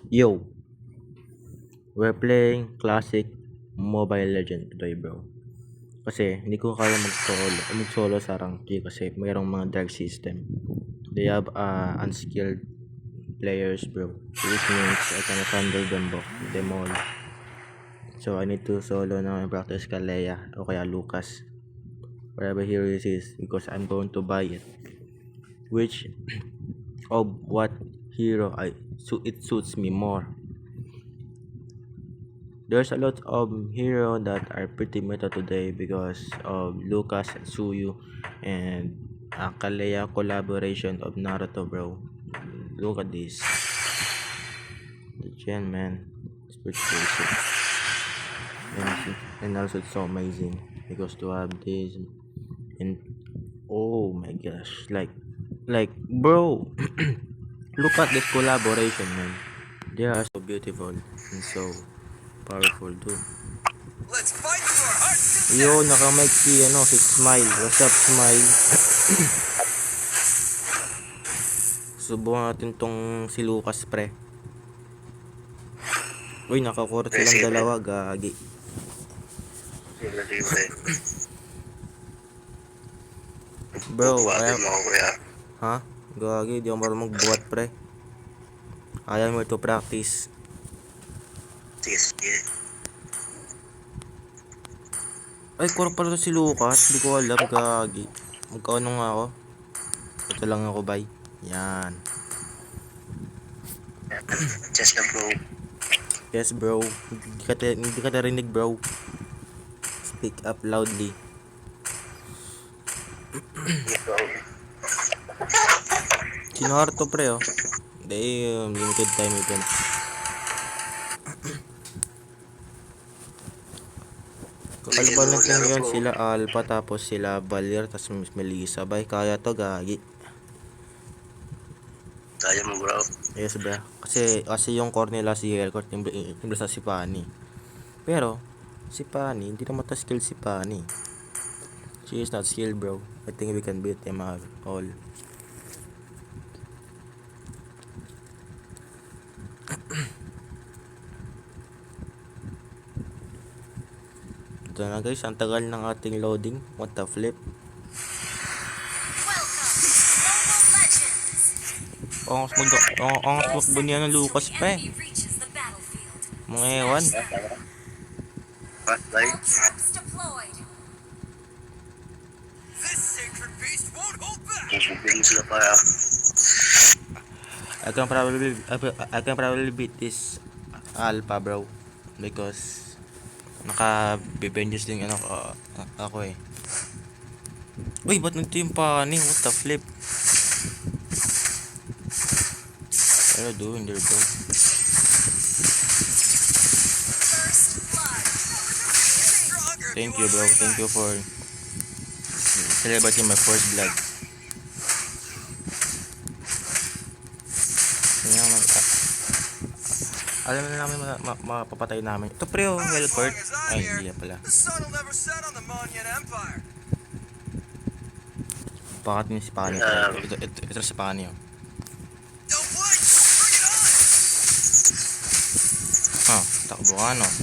Yo, we're playing classic Mobile Legend today, bro. Kasi hindi ko kaya mag-solo sa rank kasi mayroong mga dark system. They have unskilled players, bro. Which means I cannot handle them all. So I need to solo na practice Kalea o kaya Lucas. Whatever hero this is because I'm going to buy it. Which of what hero it suits me more. There's a lot of hero that are pretty meta today because of Lucas and Suyu and Kalea collaboration of Naruto, bro. Look at this. The gen, man. It's pretty basic. And also it's so amazing because to have this and oh my gosh, like bro, look at this collaboration, man. They are so beautiful and so powerful too. Let's fight to our heart's Yo, nakamike si Smile. What's up, Smile? Subukan natin tong si Lucas, pre. Uy, nakakurot silang dalawa, gagi. Bro, ha? Gagi, di ako marunong magbuhat, pre. I am here to practice. Ay, kurot pala to si Lucas. Di ko alam, gagi. Magkaano nga ako? Ito lang ako, bye. Yan. Just na bro. Yes, bro. Hindi ka narinig, bro. Speak up loudly. Sino to, pre, oh? Damn, limited time event. Kakalaban lang yan sila Alpha tapos sila Valier tapos Melissa. Bay, kaya to, gagi. Kaya mo bro. Yes, bro. Kasi yung core nila si Hellcourt yung sa si Pani. Pero si Pani, hindi naman ta skill si Pani. She is not skilled, bro. I think we can beat them all. Ito na guys, ang tagal ng ating loading. What the flip? Ang smakbo niya ng Lucas pa eh. Mga ewan. What like? This sacred beast won't hold back. Bibigyan sila para. I can probably beat this Alpha, bro, because naka-Benjus din ako eh. Uy, ba't nito yung Pani? What the flip? What are you doing there, bro? Thank you, bro. Thank you for celebrating my first blood. Alam na namin mapapatay namin. Ito pre, oh, Hellcourt. Ay, hindi pala. The sun will never set on the Monyan Empire. Pakat niya si Pani. Ito si Pani, oh. Don't blink. Bring it on. Takbo ka, no? I'm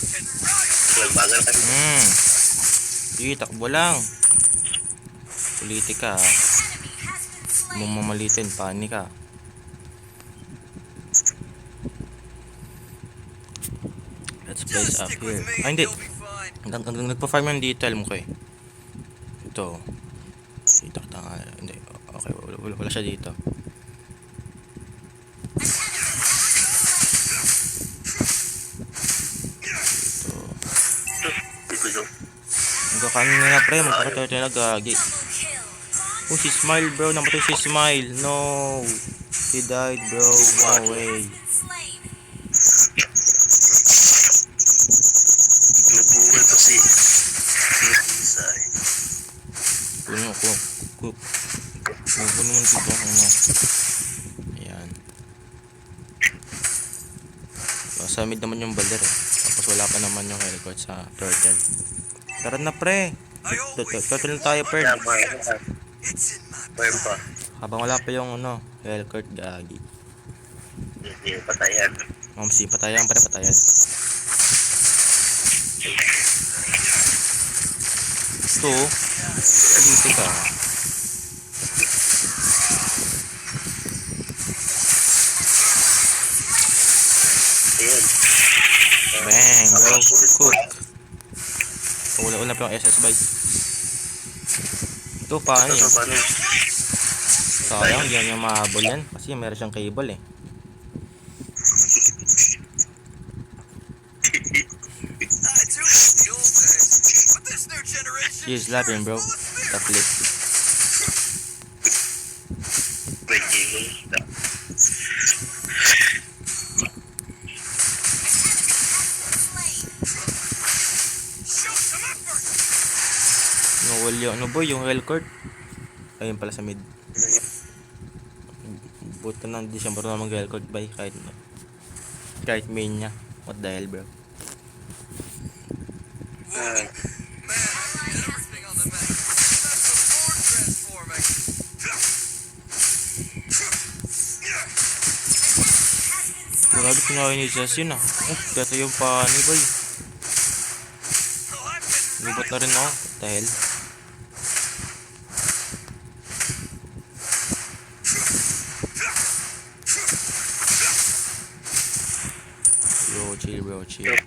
getting riled. Nagbagal ka. Sige, takbo lang. Politika, ha? Mamamalitin, Pani ka. Let's place up Stick here. with me. Ay, hindi. You'll be fine. Nagpa-farm yung dito, alam ko eh. Ito. Dito kita nga. Hindi. Okay, wala siya dito. Ito. Magkakanin nila, pre. Magkakanin nila, gagi. Oh, si Smile, bro. Namatay si Smile. No. He died, bro. No way. Nabuhay pa si Isay. Puno ko. Puno naman dito. Ayan. Sa mid naman yung Baler eh. Tapos wala pa naman yung Hellcourt sa Turtle. Tara na, pre. Turtle na tayo, pre. It's in my Pwede pa. Habang wala pa yung ano, Hellcourt gagi. Hindi patayan. Mamsi, patayan, pre, patayan. Ito, dito ka. Ayan. Bang, bro. Cook. Ula-ula pa yung SS by. Ito, paano yun? Paano? Sayang, di yan yung mahabol yan. Kasi meron siyang cable eh. I do miss the old days, but this new generation She's slapping, bro. full of fear. The flip. May cable. Show some effort. Nawal yung, ano boy, yung Hellcourt. Ayun pala sa mid. Buta na hindi siya marunong mag-Hellcourt by kahit main niya. What the hell, bro? Ah, Man, everything on the map. That's the board transforming. Grabe kinain ni Jess yun ah. Oh, dito yung pani boy. Oh, I've been Lubot na rin ako. What the hell? Bro, chill, bro, chill. Give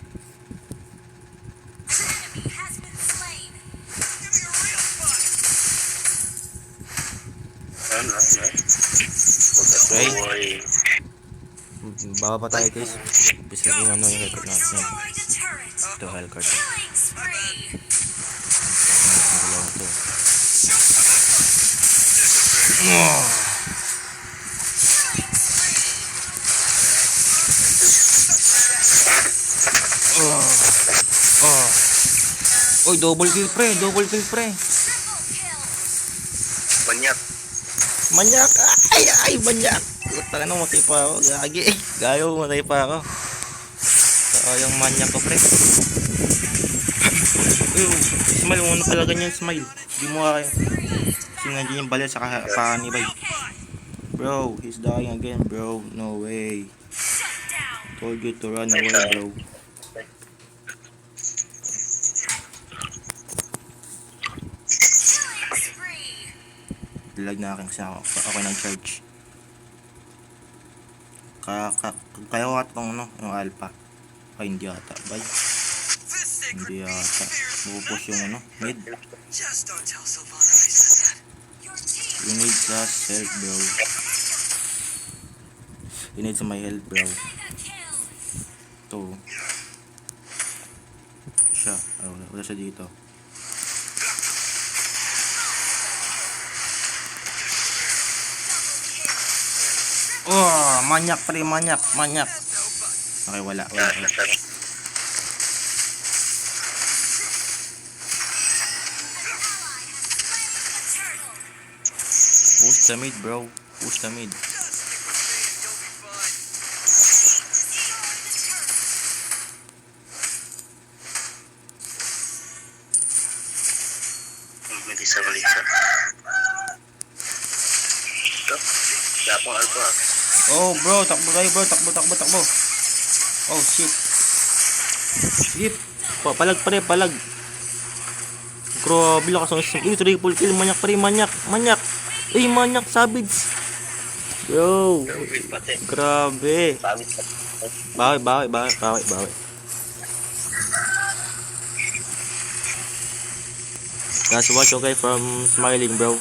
me a real fight. ano? Right? Boy. Baka pa tayo guys. Bisa yung ano yung Hellcourt natin. Ito Hellcourt. Dalawa to. Oy, double kill pre, double kill pre. Banyak. Manyak! Ay, manyak! Puta na, matay pa ako. Gagi. Gayo, matay pa ako. Yung manyak ko, pre. Uy, smile mo na pala ganyan, smile. Di mo kaya. Sinadyan yung balat sa paa ni Bay. Bro, he's dying again, bro. No way. Told you to run away, bro. Lag na akin kasi ako nag-charge. Kaya ko atong ano, yung alpha. Ay, hindi ata. Bay. This sacred Hindi beast ata. fears me. Bupos yung ano, mid. Just don't tell Sylvana I said that. You need just help, bro. You need some my help, bro. Ito. Siya. Wala siya dito. Oh, manyak pre, manyak. Okay, wala. Push the mid, bro. Push the mid. Just stick with me and you'll be fine. Malisa. Ito. Lapang alpha. Oh, bro, takbo tayo, bro. Takbo. Oh, shit. Shit. Palag pre, palag. Grabe lakas ang isang. Triple kill. Manyak pre, manyak. Eh, manyak, savage. Bro. Pati. Grabe. Pawit. Bawi. That's what you get from smiling, bro.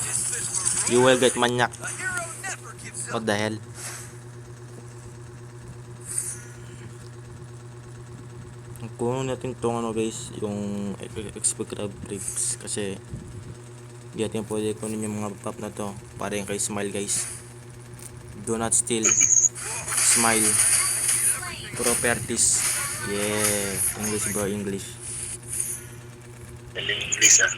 You will get manyak. A hero never gives up. What the hell? Kunin natin tong ano guys, yung XP crab ribs kasi di natin pwede kunin yung mga pop na to para yung kay Smile guys. Do not steal Smile properties. Yeah, English bro, English. Lisa.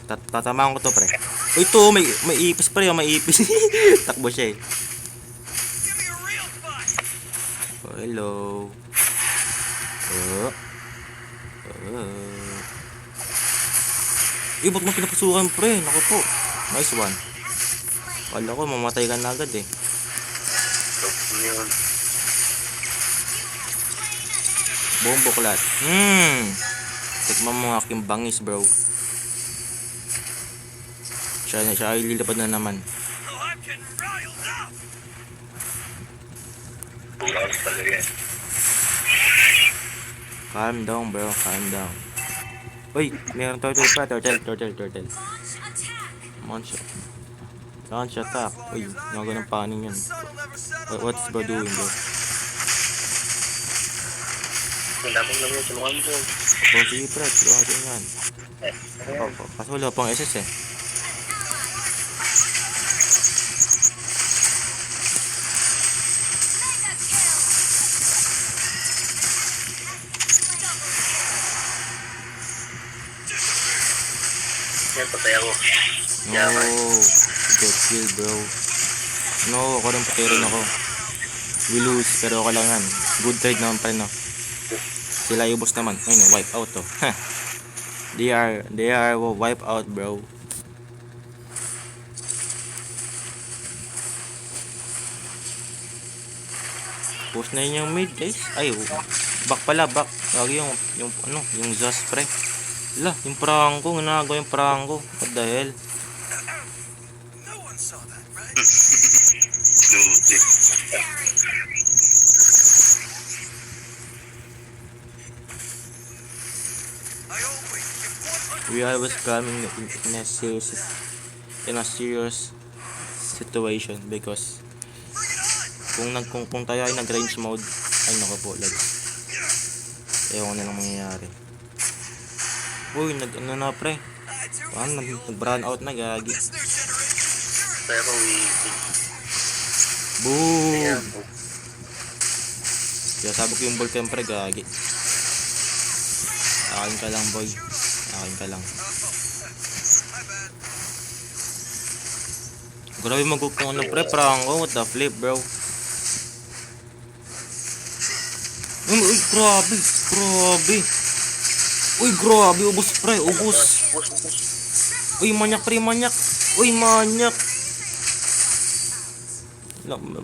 Tatamaan ko to pre. Uy, ito may ipis pre, may ipis. Takbo siya eh. Give me a real fight. Oh, hello. Ba't mo kinapasukan pre? Naku po. Nice one. Kala ko mamatay ka na agad eh. So, yun. Buong buklat. Tikman mo ang aking bangis, bro. Siya ay lilipad na naman. Oh, I'm getting riled up. Bukas pala yan. Calm down, bro. Calm down. Uy, meron turtle pa. Turtle. Launch attack. Uy, nagawa ng paning yun. Sun will never set up. What's bro doing, bro? Lamang lang yun, tulungan mo. Oh, sige, pre. Tulungan natin yan. Kaso wala pang SS eh. Yan, patay ako. No. Good kill, bro. No, ako rin patay rin ako. We lose, pero ako lang yan. Good trade naman pa rin, no? Sila ubos naman. Ayun, wipe out, to. They are wipe out, bro. Push na yun yung mid, guys. Ay, back pala, back. Lagi yung Zos, pre. Wala, yung prangko, ginagawa yung prangko. What the hell? No one saw that, right? Snooty. I always give 100. We always coming in a serious situation because kung tayo ay nag-range mode, ay nako po, lag. Ewan ko na lang mangyayari. Uy, ano na pre? Paano nag-brown out na, gagi. This new generation. Pero Boom! yan. Kaya sabi ko yung Vulcan pre, gagi. Akin ka lang, boy. Akin ka lang. My bad. Grabe mag-hook ng ano pre, prangko. What the flip, bro? Uy, grabe. Uy, grabe. Ubus pre, ubus. Uy, manyak pre, manyak. Uy, manyak.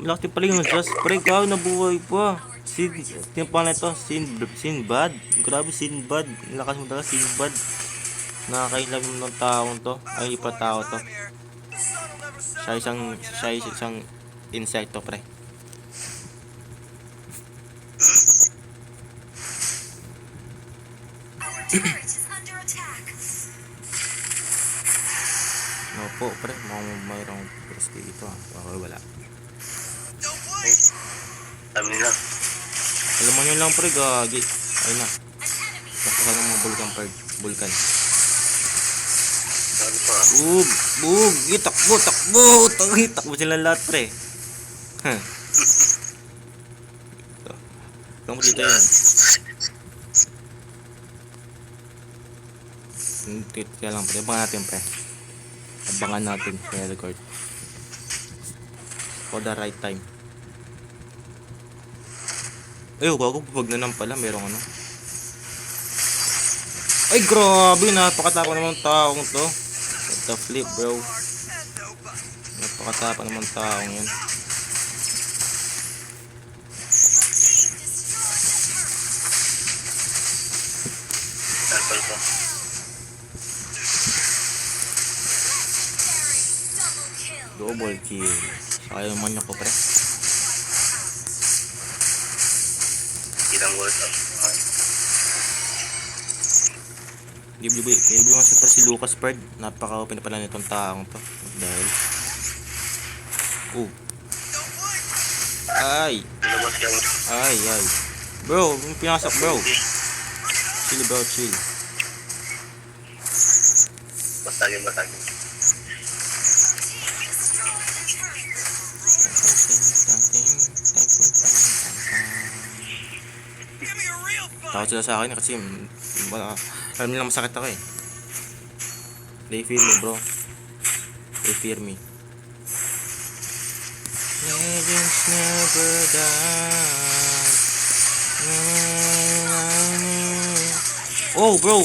Laki pala yung just pre, kao nabuhay pa. Yung pa na ito, Sinbad. Grabe, Sinbad. Lakas mo talaga, Sinbad. Nakakailam ng taong to. Ay, pa tao to. Siya isang insekto, pre. No po, pre. Mayroong pwesto dito, ah. Okay, wala. Don't play. Kami na. Alam mo nyo lang, pre, gagi. Ayun na. Basta ka ng mga vulkan. Ano pa? Bug! Takbo! Takbo sila lahat, pre. Huh. Tungkol dito yun. Kaya lang, pre. Abangan natin. Kaya record. For the right time. Ay, gago. Pag na lang pala. Merong ano. Ay, grabe. Napakatapa naman taong to. What the flip, bro. Napakatapa naman taong yan. Sample ko. Double kill. Saka yung manyak ko, pre. Ilang words up. Give mo si Lucas Bird. Napaka-open pala nitong taong to. Dahil. Ay. Ilabas ka mo. Ay. Bro, yung pinasok, bro. Chill, bro, chill. Batagin. Give me a real fight. Takot sila sa akin kasi alam nila masakit ako eh. They fear me, bro. They fear me. Legends never die. Oh, bro.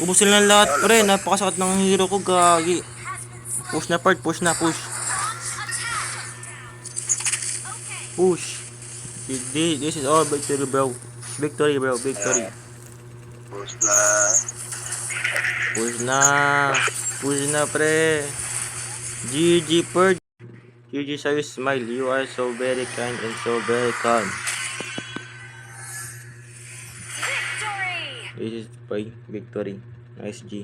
Ubus sila ng lahat, pre. Napakasakit ng hero ko, gagi. Push na, Perd. Push na, push. Push. This is all victory, bro. Victory, bro. Victory. Push na. Push na. Push na, pre. GG, Perd. GG sa'yo, Smile. You are so very kind and so very calm. Victory! This is by victory. Nice G.